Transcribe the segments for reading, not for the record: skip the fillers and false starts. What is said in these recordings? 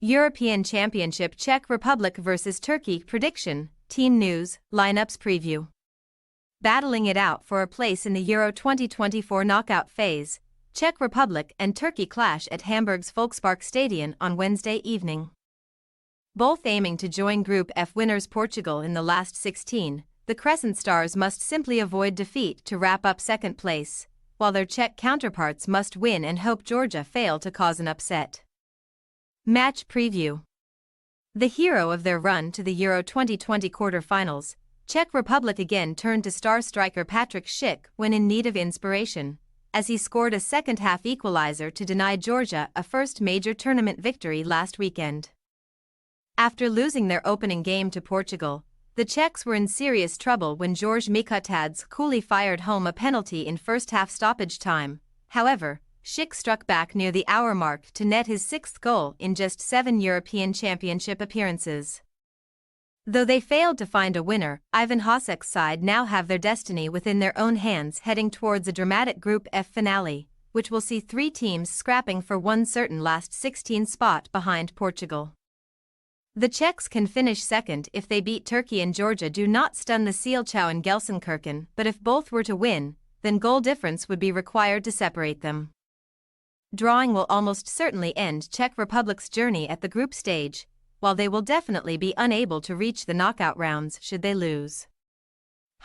European Championship Czech Republic vs Turkey prediction, team news, lineups preview. Battling it out for a place in the Euro 2024 knockout phase, Czech Republic and Turkey clash at Hamburg's Volkspark Stadion on Wednesday evening. Both aiming to join Group F winners Portugal in the last 16, the Crescent Stars must simply avoid defeat to wrap up second place, while their Czech counterparts must win and hope Georgia fail to cause an upset. Match preview. The hero of their run to the Euro 2020 quarter-finals, Czech Republic again turned to star striker Patrik Schick when in need of inspiration, as he scored a second-half equalizer to deny Georgia a first major tournament victory last weekend. After losing their opening game to Portugal, the Czechs were in serious trouble when George Mikotadze coolly fired home a penalty in first-half stoppage time. However, Schick struck back near the hour mark to net his sixth goal in just 7 European Championship appearances. Though they failed to find a winner, Ivan Hasek's side now have their destiny within their own hands, heading towards a dramatic Group F finale, which will see 3 teams scrapping for one certain last 16 spot behind Portugal. The Czechs can finish second if they beat Turkey and Georgia do not stun the Seelchow and Gelsenkirchen, but if both were to win, then goal difference would be required to separate them. Drawing will almost certainly end Czech Republic's journey at the group stage, while they will definitely be unable to reach the knockout rounds should they lose.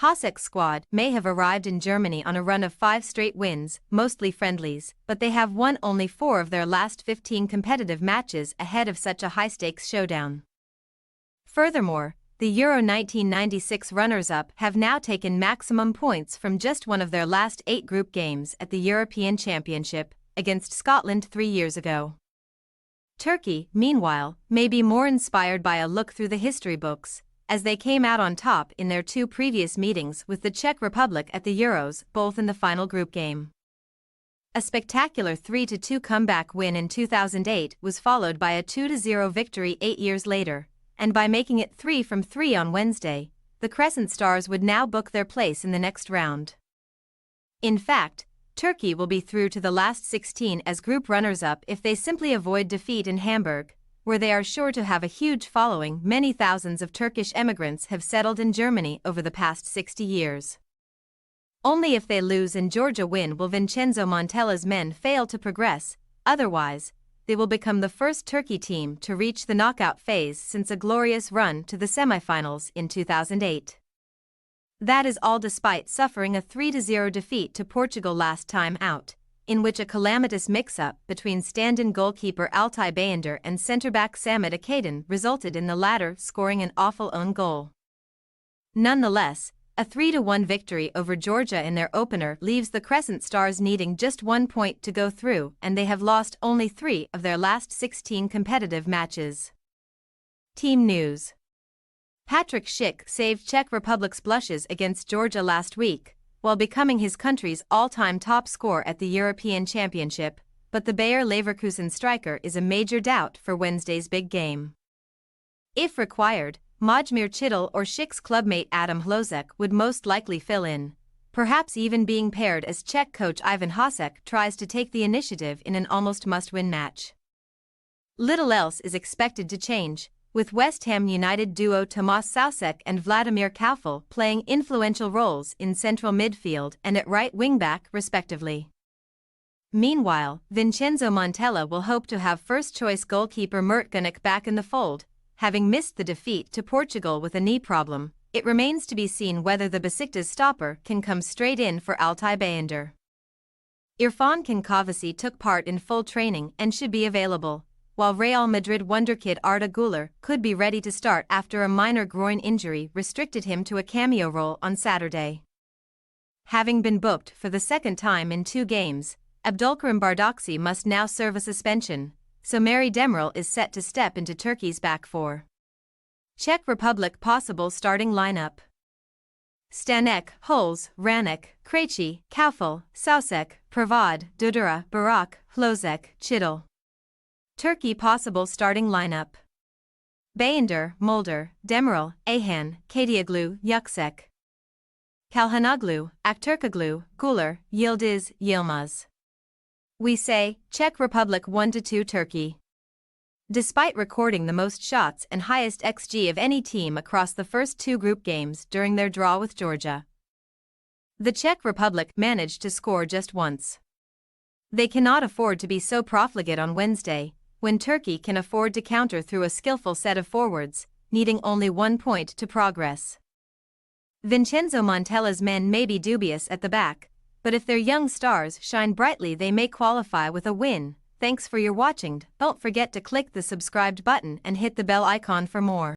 Hasek's squad may have arrived in Germany on a run of 5 straight wins, mostly friendlies, but they have won only 4 of their last 15 competitive matches ahead of such a high-stakes showdown. Furthermore, the Euro 1996 runners-up have now taken maximum points from just one of their last 8 group games at the European Championship, against Scotland 3 years ago. Turkey, meanwhile, may be more inspired by a look through the history books, as they came out on top in their 2 previous meetings with the Czech Republic at the Euros, both in the final group game. A spectacular 3-2 comeback win in 2008 was followed by a 2-0 victory 8 years later, and by making it 3 from 3 on Wednesday, the Crescent Stars would now book their place in the next round. In fact, Turkey will be through to the last 16 as group runners-up if they simply avoid defeat in Hamburg, where they are sure to have a huge following. Many thousands of Turkish emigrants have settled in Germany over the past 60 years. Only if they lose and Georgia win will Vincenzo Montella's men fail to progress, otherwise, they will become the first Turkey team to reach the knockout phase since a glorious run to the semifinals in 2008. That is all despite suffering a 3-0 defeat to Portugal last time out, in which a calamitous mix-up between stand-in goalkeeper Altay Bayındır and centre-back Samet Akaydın resulted in the latter scoring an awful own goal. Nonetheless, a 3-1 victory over Georgia in their opener leaves the Crescent Stars needing just 1 point to go through, and they have lost only 3 of their last 16 competitive matches. Team news. Patrik Schick saved Czech Republic's blushes against Georgia last week, while becoming his country's all-time top scorer at the European Championship, but the Bayer Leverkusen striker is a major doubt for Wednesday's big game. If required, Majmir Chittle or Schick's clubmate Adam Hlozek would most likely fill in, perhaps even being paired as Czech coach Ivan Hasek tries to take the initiative in an almost must-win match. Little else is expected to change, with West Ham United duo Tomáš Souček and Vladimír Koufal playing influential roles in central midfield and at right wing-back respectively. Meanwhile, Vincenzo Montella will hope to have first-choice goalkeeper Mert Gunnec back in the fold. Having missed the defeat to Portugal with a knee problem, it remains to be seen whether the Besiktas stopper can come straight in for Altay Bayındır. Irfan Cankavasi took part in full training and should be available, while Real Madrid wonderkid Arda Güler could be ready to start after a minor groin injury restricted him to a cameo role on Saturday. Having been booked for the second time in 2 games, Abdulkarim Bardakci must now serve a suspension, so Mary Demiral is set to step into Turkey's back 4. Czech Republic possible starting lineup: Stanek, Holz, Ranek, Krejci, Koufal, Souček, Pravad, Dudura, Barak, Hlozek, Chittle. Turkey possible starting lineup: Bayındır, Mulder, Demiral, Ayhan, Kadioglu, Yüksek, Kalhanoglu, Aktürkoğlu, Güler, Yildiz, Yilmaz. We say, Czech Republic 1-2 Turkey. despite recording the most shots and highest XG of any team across the first two group games during their draw with Georgia. The Czech Republic managed to score just once. They cannot afford to be so profligate on Wednesday, when Turkey can afford to counter through a skillful set of forwards, needing only 1 point to progress. Vincenzo Montella's men may be dubious at the back, but if their young stars shine brightly, they may qualify with a win. Thanks for your watching. Don't forget to click the subscribed button and hit the bell icon for more.